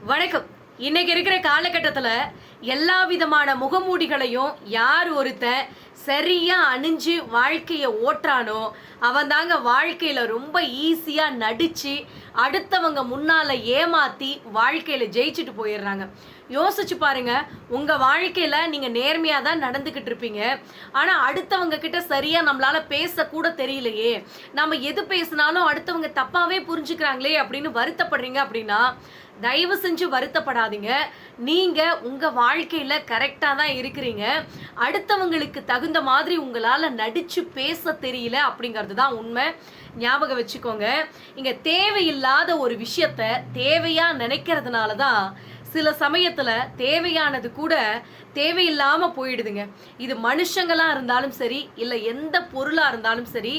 வணக்கம். இன்னைக்கு இருக்கிற காலகட்டத்தில் எல்லா விதமான முகமூடிகளையும் யார் ஒருத்தன் சரியா அணிஞ்சு வாழ்க்கையை ஓட்டுறானோ அவன் தாங்க வாழ்க்கையில ரொம்ப ஈஸியா நடிச்சு அடுத்தவங்க முன்னால ஏமாத்தி வாழ்க்கையில ஜெயிச்சுட்டு போயிடுறாங்க. யோசிச்சு பாருங்க, உங்க வாழ்க்கையில நீங்க நேர்மையா தான் நடந்துகிட்டு இருப்பீங்க. ஆனா அடுத்தவங்க கிட்ட சரியா நம்மளால பேசக்கூட தெரியலையே, நம்ம எது பேசினாலும் அடுத்தவங்க தப்பாவே புரிஞ்சுக்கிறாங்களே அப்படின்னு வருத்தப்படுறீங்க அப்படின்னா தயவு செஞ்சு வருத்தப்படாதீங்க. நீங்க உங்க வாழ்க்கையில கரெக்டா தான் இருக்கிறீங்க. அடுத்தவங்களுக்கு தகுந்த மாதிரி உங்களால நடிச்சு பேச தெரியல அப்படிங்கிறது தான் உண்மை. ஞாபகம் வச்சுக்கோங்க. இங்க தேவையில்லாத ஒரு விஷயத்த தேவையா நினைக்கிறதுனால தான் சில சமயத்துல தேவையானது கூட தேவையில்லாம போயிடுதுங்க. இது மனுஷங்களா இருந்தாலும் சரி, இல்ல எந்த பொருளா இருந்தாலும் சரி,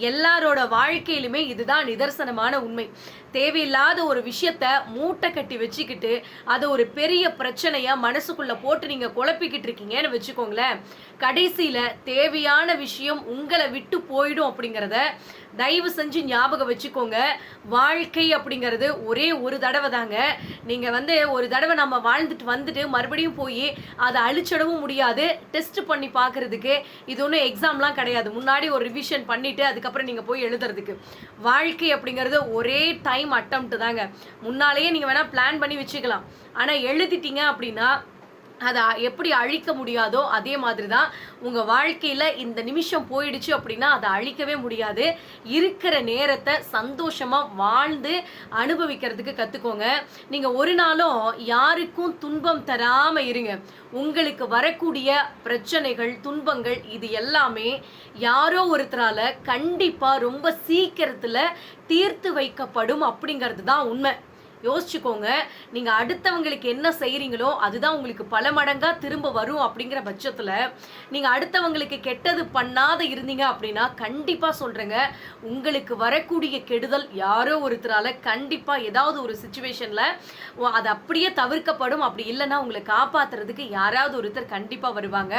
எல்லாரோட வாழ்க்கையிலுமே இதுதான் நிதர்சனமான உண்மை. தேவையில்லாத ஒரு விஷயத்த மூட்டை கட்டி வச்சுக்கிட்டு அதை ஒரு பெரிய பிரச்சனையா மனசுக்குள்ள போட்டு நீங்க குழப்பிக்கிட்டு இருக்கீங்கன்னு வச்சுக்கோங்களேன். கடைசியில தேவையான விஷயம் உங்களை விட்டு போயிடும் அப்படிங்கிறத தயவு செஞ்சு ஞாபகம் வச்சுக்கோங்க. வாழ்க்கை அப்படிங்கிறது ஒரே ஒரு தடவை தாங்க. நீங்க ஒரு தடவை நம்ம வாழ்ந்துட்டு வந்துட்டு மறுபடியும் போய் அதை அழிச்சிடவும் முடியாது. டெஸ்ட் பண்ணி பார்க்கறதுக்கு இது ஒன்றும் எக்ஸாம்லாம் கிடையாது. முன்னாடி ஒரு ரிவிஷன் பண்ணிட்டு அதுக்கப்புறம் நீங்க போய் எழுதுறதுக்கு. வாழ்க்கை அப்படிங்கிறது ஒரே டைம் அட்டம்ப்ட் தாங்க. முன்னாலேயே நீங்க வேணா பிளான் பண்ணி வச்சுக்கலாம். ஆனா எழுதிட்டீங்க அப்படின்னா அதை எப்படி அழிக்க முடியாதோ அதே மாதிரி தான் உங்கள் வாழ்க்கையில் இந்த நிமிஷம் போயிடுச்சு அப்படின்னா அதை அழிக்கவே முடியாது. இருக்கிற நேரத்தை சந்தோஷமாக வாழ்ந்து அனுபவிக்கிறதுக்கு கற்றுக்கோங்க. நீங்கள் ஒரு நாளும் யாருக்கும் துன்பம் தராமல் இருங்க. உங்களுக்கு வரக்கூடிய பிரச்சனைகள், துன்பங்கள் இது எல்லாமே யாரோ ஒருத்தரால் கண்டிப்பாக ரொம்ப சீக்கிரத்தில் தீர்த்து வைக்கப்படும் அப்படிங்கிறது தான் உண்மை. யோசிச்சுக்கோங்க. நீங்க அடுத்தவங்களுக்கு என்ன செய்யறீங்களோ அதுதான் உங்களுக்கு பல மடங்கா திரும்ப வரும். அப்படிங்கிற பட்சத்துல நீங்க அடுத்தவங்களுக்கு கெட்டது பண்ணாத இருந்தீங்க அப்படின்னா கண்டிப்பா சொல்றேங்க, உங்களுக்கு வரக்கூடிய கெடுதல் யாரோ ஒருத்தரால கண்டிப்பா ஏதாவது ஒரு சிச்சுவேஷன்ல அது அப்படியே தவிர்க்கப்படும். அப்படி இல்லைன்னா உங்களை காப்பாத்துறதுக்கு யாராவது ஒருத்தர் கண்டிப்பா வருவாங்க.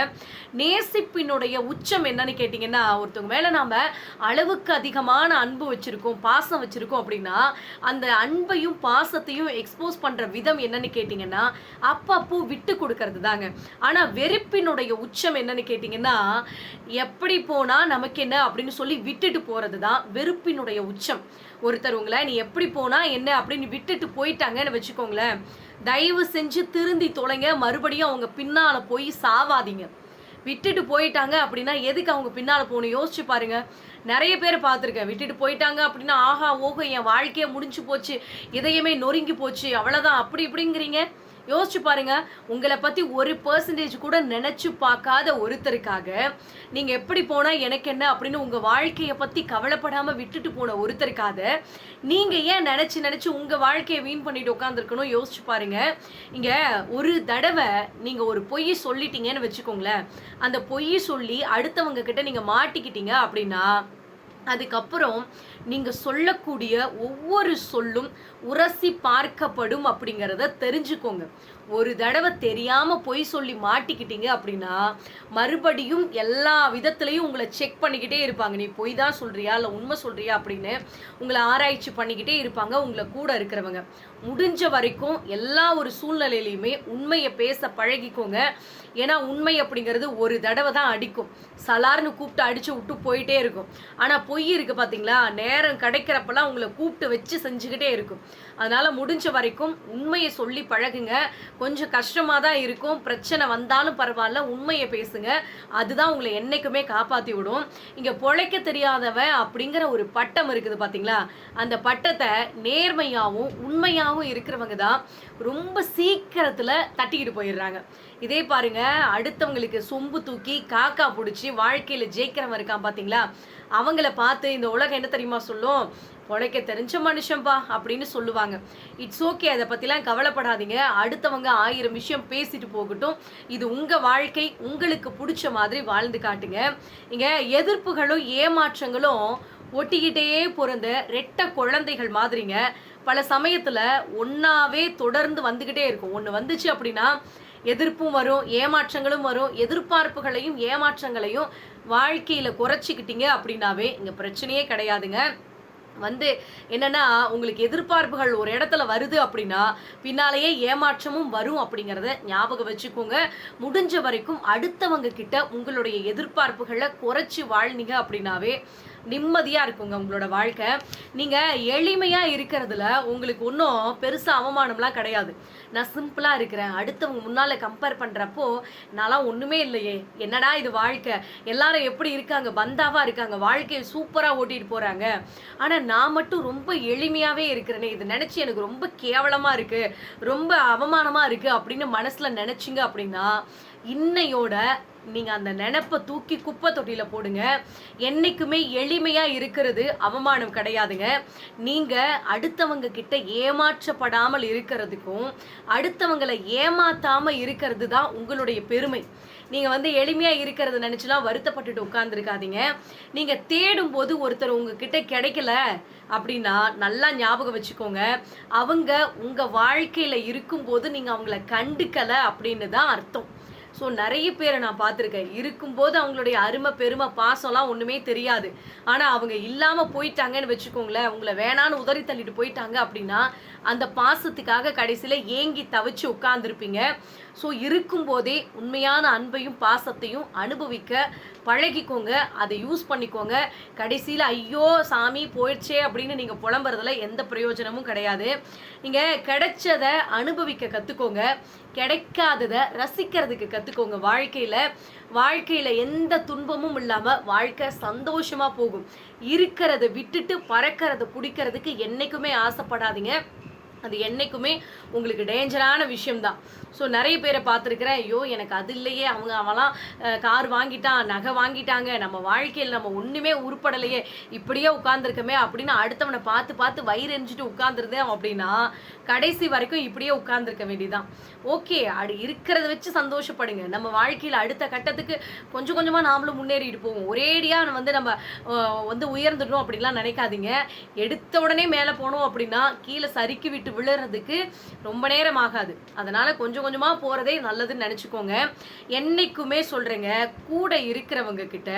நேசிப்பினுடைய உச்சம் என்னன்னு கேட்டீங்கன்னா, ஒருத்தவங்க மேல நாம அளவுக்கு அதிகமான அன்பு வச்சிருக்கோம், பாசம் வச்சிருக்கோம் அப்படின்னா அந்த அன்பையும் பாசத்தையும் எக்ஸ்போஸ் பண்ற விதம் என்னன்னு கேட்டீங்கன்னா அப்பப்போ விட்டு கொடுக்கறது தாங்க. ஆனா வெறுப்பினுடைய உச்சம் என்னன்னு கேட்டீங்கன்னா, எப்படி போனா நமக்கு என்ன அப்படின்னு சொல்லி விட்டுட்டு போறது தான் வெறுப்பினுடைய உச்சம். ஒருத்தர் உங்களை நீ எப்படி போனா என்ன அப்படின்னு விட்டுட்டு போயிட்டாங்கன்னு வச்சுக்கோங்களேன், தயவு செஞ்சு திருந்தி தொலைங்க. மறுபடியும் அவங்க பின்னால போய் சாவாதீங்க. விட்டுட்டு போயிட்டாங்க அப்படின்னா எதுக்கு அவங்க பின்னால் போகணும்? யோசிச்சு பாருங்க. நிறைய பேர் பார்த்துருக்கேன். விட்டுட்டு போயிட்டாங்க அப்படின்னா ஆஹா ஓஹோ என் வாழ்க்கையே முடிஞ்சு போச்சு, இதயமே நொறுங்கி போச்சு, அவ்வளோதான் அப்படி இப்படிங்கிறீங்க. யோசிச்சு பாருங்க. உங்களை பற்றி 1% கூட நினச்சி பார்க்காத ஒருத்தருக்காக நீங்கள் எப்படி போனால் எனக்கு என்ன அப்படின்னு உங்கள் வாழ்க்கையை பற்றி கவலைப்படாமல் விட்டுட்டு போன ஒருத்தருக்காக நீங்கள் ஏன் நினச்சி உங்கள் வாழ்க்கையை வீண் பண்ணிட்டு உட்காந்துருக்கணும்? யோசிச்சு பாருங்க. இங்கே ஒரு தடவை நீங்கள் ஒரு பொய் சொல்லிட்டீங்கன்னு வச்சுக்கோங்களேன், அந்த பொய் சொல்லி அடுத்தவங்க கிட்ட நீங்கள் மாட்டிக்கிட்டீங்க அப்படின்னா அதுக்கப்புறம் நீங்க சொல்லக்கூடிய ஒவ்வொரு சொல்லும் உரசி பார்க்கப்படும் அப்படிங்கிறத தெரிஞ்சுக்கோங்க. ஒரு தடவை தெரியாம பொய் சொல்லி மாட்டிக்கிட்டீங்க அப்படின்னா மறுபடியும் எல்லா விதத்திலையும் உங்களை செக் பண்ணிக்கிட்டே இருப்பாங்க. நீ பொய் தான் சொல்றியா இல்லை உண்மை சொல்றியா அப்படின்னு உங்களை ஆராய்ச்சி பண்ணிக்கிட்டே இருப்பாங்க உங்களை கூட இருக்கிறவங்க. முடிஞ்ச வரைக்கும் எல்லா ஒரு சூழ்நிலையிலையுமே உண்மையை பேச பழகிக்கோங்க. ஏன்னா உண்மை அப்படிங்கிறது ஒரு தடவை தான் அடிக்கும், சலார்னு கூப்பிட்டு அடிச்சு விட்டு போயிட்டே இருக்கும். ஆனா பொய் இருக்கு பாத்தீங்களா, நேரம் கிடைக்கிறப்பெல்லாம் உங்களை கூப்பிட்டு வச்சு செஞ்சுக்கிட்டே இருக்கும். அதனால முடிஞ்ச வரைக்கும் உண்மையை சொல்லி பழகுங்க. கொஞ்சம் கஷ்டமா தான் இருக்கும், பிரச்சனை வந்தாலும் பரவாயில்ல, உண்மையை பேசுங்க. அதுதான் உங்களை என்னைக்குமே காப்பாத்தி விடும். இங்க பொழைக்க தெரியாதவன் அப்படிங்கிற ஒரு பட்டம் இருக்குது பாத்தீங்களா, அந்த பட்டத்தை நேர்மையாவும் உண்மையாவும் இருக்கிறவங்க தான் ரொம்ப சீக்கிரத்துல தட்டிக்கிட்டு போயிடுறாங்க. இதே பாருங்க, அடுத்தவங்களுக்கு சொம்பு தூக்கி காக்கா பிடிச்சி வாழ்க்கையில ஜெயிக்கிறவன் இருக்கான் பாத்தீங்களா, அவங்கள பார்த்து இந்த உலகம் என்ன தெரியுமா சொல்லும்? பொழைக்க தெரிஞ்ச மனுஷன்பா அப்படின்னு சொல்லுவாங்க. இட்ஸ் ஓகே, அதை பற்றிலாம் கவலைப்படாதீங்க. அடுத்தவங்க 1000 விஷயம் பேசிட்டு போகட்டும். இது உங்கள் வாழ்க்கை, உங்களுக்கு பிடிச்ச மாதிரி வாழ்ந்து காட்டுங்க. இங்கே எதிர்ப்புகளும் ஏமாற்றங்களும் ஒட்டிக்கிட்டே பிறந்த ரெட்டை குழந்தைகள் மாதிரிங்க. பல சமயத்தில் ஒன்றாவே தொடர்ந்து வந்துக்கிட்டே இருக்கும். ஒன்று வந்துச்சு அப்படின்னா எதிர்ப்பும் வரும், ஏமாற்றங்களும் வரும். எதிர்பார்ப்புகளையும் ஏமாற்றங்களையும் வாழ்க்கையில் குறைச்சிக்கிட்டீங்க அப்படின்னாவே இங்கே பிரச்சனையே கிடையாதுங்க. வந்து என்னன்னா உங்களுக்கு எதிர்பார்ப்புகள் ஒரு இடத்துல வருது அப்படின்னா பின்னாலேயே ஏமாற்றமும் வரும் அப்படிங்கிறத ஞாபகம் வச்சுக்கோங்க. முடிஞ்ச வரைக்கும் அடுத்தவங்க கிட்ட உங்களுடைய எதிர்பார்ப்புகளை குறைச்சி வாழ்ந்தீங்க அப்படின்னாவே நிம்மதியா இருக்குங்க உங்களோட வாழ்க்கை. நீங்க எளிமையா இருக்கிறதுல உங்களுக்கு ஒன்றும் பெருசா அவமானம்லாம் கிடையாது. நான் சிம்பிளா இருக்கிறேன், அடுத்தவங்க முன்னால கம்பேர் பண்றப்போ நான்லாம் ஒண்ணுமே இல்லையே, என்னடா இது வாழ்க்கை, எல்லாரும் எப்படி இருக்காங்க, பந்தாவா இருக்காங்க, வாழ்க்கையை சூப்பரா ஓட்டிட்டு போறாங்க, ஆனா நான் மட்டும் ரொம்ப எளிமையாவே இருக்கிறேனே, இது நினைச்சு எனக்கு ரொம்ப கேவலமா இருக்கு, ரொம்ப அவமானமா இருக்கு அப்படின்னு மனசுல நினைச்சிங்க அப்படின்னா இன்னையோட நீங்க அந்த நினைப்பை தூக்கி குப்பை தொட்டியில போடுங்க. என்னைக்குமே எளிமையா இருக்கிறது அவமானம் கிடையாதுங்க. நீங்க அடுத்தவங்க கிட்ட ஏமாற்றப்படாமல் இருக்கிறதுக்கும் அடுத்தவங்களை ஏமாத்தாம இருக்கிறது தான் உங்களுடைய பெருமை. நீங்க வந்து எளிமையா இருக்கிறது நினைச்சுலாம் வருத்தப்பட்டுட்டு உட்கார்ந்துருக்காதீங்க. நீங்க தேடும் போது ஒருத்தர் உங்ககிட்ட கிடைக்கல அப்படின்னா நல்லா ஞாபகம் வச்சுக்கோங்க, அவங்க உங்க வாழ்க்கையில இருக்கும்போது நீங்க அவங்கள கண்டுக்கல அப்படின்னு தான் அர்த்தம். ஸோ நிறைய பேரை நான் பார்த்துருக்கேன், இருக்கும்போது அவங்களுடைய அருமை பெருமை பாசம்லாம் ஒன்றுமே தெரியாது. ஆனால் அவங்க இல்லாமல் போயிட்டாங்கன்னு வச்சுக்கோங்களேன், உங்களை வேணான்னு உதறி தள்ளிட்டு போயிட்டாங்க அப்படின்னா அந்த பாசத்துக்காக கடைசியில் ஏங்கி தவிச்சு உட்கார்ந்துருப்பீங்க. ஸோ இருக்கும்போதே உண்மையான அன்பையும் பாசத்தையும் அனுபவிக்க பழகிக்கோங்க, அதை யூஸ் பண்ணிக்கோங்க. கடைசியில் ஐயோ சாமி போயிடுச்சே அப்படின்னு நீங்கள் புலம்புறதுல எந்த பிரயோஜனமும் கிடையாது. நீங்கள் கிடைச்சதை அனுபவிக்க கற்றுக்கோங்க, கிடைக்காததை ரசிக்கிறதுக்கு கற்றுக்கோங்க. வாழ்க்கையில் எந்த துன்பமும் இல்லாமல் வாழ்க்கை சந்தோஷமாக போகும். இருக்கிறத விட்டுட்டு பறக்கிறத பிடிக்கிறதுக்கு என்றைக்குமே ஆசைப்படாதீங்க. அது என்றைக்குமே உங்களுக்கு டேஞ்சரான விஷயம்தான். ஸோ நிறைய பேரை பார்த்துருக்குறேன், ஐயோ எனக்கு அது இல்லையே, அவன்லாம் கார் வாங்கிட்டான், நகை வாங்கிட்டாங்க, நம்ம வாழ்க்கையில் நம்ம ஒன்றுமே உருப்படலையே, இப்படியே உட்காந்துருக்கமே அப்படின்னு அடுத்தவனை பார்த்து பார்த்து வயிறு எரிஞ்சிட்டு உட்காந்துருந்தேன் அப்படின்னா கடைசி வரைக்கும் இப்படியே உட்கார்ந்துருக்க வேண்டியதான். ஓகே, அது இருக்கிறத வச்சு சந்தோஷப்படுங்க. நம்ம வாழ்க்கையில் அடுத்த கட்டத்துக்கு கொஞ்சம் கொஞ்சமாக நாமளும் முன்னேறிட்டு போவோம். ஒரேடியாக வந்து நம்ம வந்து உயர்ந்துடணும் அப்படின்லாம் நினைக்காதீங்க. எடுத்த உடனே மேலே போனோம் அப்படின்னா கீழே சறுக்கி விட்டு விழுறதுக்கு ரொம்ப நேரம் ஆகாது. அதனால் கொஞ்சம் கொஞ்சமாக போகிறதே நல்லதுன்னு நினச்சிக்கோங்க. என்னைக்குமே சொல்கிறேங்க, கூட இருக்கிறவங்க கிட்ட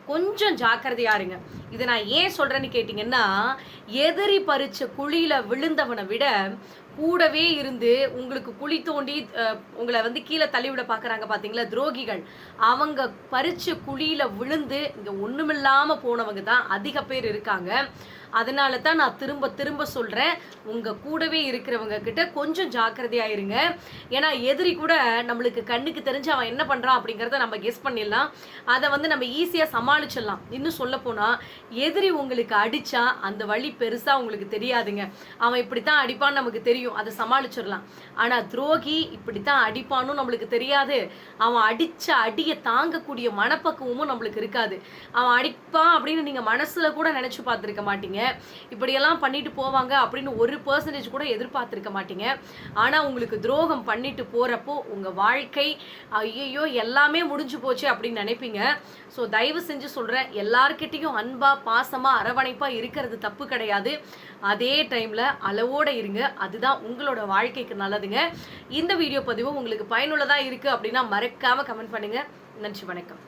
கொஞ்சம் ஜாக்கிரதையா இருங்க. இதை நான் ஏன் சொல்றேன்னு கேட்டீங்கன்னா, எதிரி பறிச்ச குழியில விழுந்தவனை விட கூடவே இருந்து உங்களுக்கு குழி தோண்டி உங்களை வந்து கீழே தள்ளிவிட பார்க்குறாங்க பார்த்தீங்களா துரோகிகள், அவங்க பறிச்ச குழியில விழுந்து இங்கே ஒன்றுமில்லாமல் போனவங்க தான் அதிக பேர் இருக்காங்க. அதனால தான் நான் திரும்ப திரும்ப சொல்கிறேன், உங்கள் கூடவே இருக்கிறவங்க கிட்ட கொஞ்சம் ஜாக்கிரதையாயிருங்க. ஏன்னா எதிரி கூட நம்மளுக்கு கண்ணுக்கு தெரிஞ்சு அவன் என்ன பண்ணுறான் அப்படிங்கிறத நம்ம கெஸ் பண்ணிடலாம். அதை வந்து நம்ம ஈஸியாக சமாளிச்சிடலாம். இன்னும் சொல்லப்போனால் எதிரி உங்களுக்கு அடித்தா அந்த வழி பெருசாக உங்களுக்கு தெரியாதுங்க. அவன் இப்படித்தான் அடிப்பான்னு நமக்கு தெரியும், அதை சமாளிச்சிடலாம். ஆனால் துரோகி இப்படித்தான் அடிப்பான்னு நம்மளுக்கு தெரியாது. அவன் அடித்த அடியை தாங்கக்கூடிய மனப்பக்குவமும் நம்மளுக்கு இருக்காது. அவன் அடிப்பான் அப்படின்னு நீங்கள் மனசில் கூட நினச்சி பார்த்துருக்க மாட்டீங்க. இப்படியெல்லாம் பண்ணிட்டு போவாங்க அப்படின்னு 1% கூட எதிர்பார்த்திருக்க மாட்டீங்க. ஆனா உங்களுக்கு துரோகம் பண்ணிட்டு போறப்போ உங்க வாழ்க்கை ஐயோ எல்லாமே முடிஞ்சு போச்சு அப்படின்னு நினைப்பீங்க. ஸோ தயவு செஞ்சு சொல்றேன், எல்லார்கிட்டையும் அன்பா பாசமா அரவணைப்பா இருக்கிறது தப்பு கிடையாது. அதே டைம்ல அளவோட இருங்க, அதுதான் உங்களோட வாழ்க்கைக்கு நல்லதுங்க. இந்த வீடியோ பதிவு உங்களுக்கு பயனுள்ளதா இருக்கு அப்படின்னா மறக்காம கமெண்ட் பண்ணுங்க. நன்றி, வணக்கம்.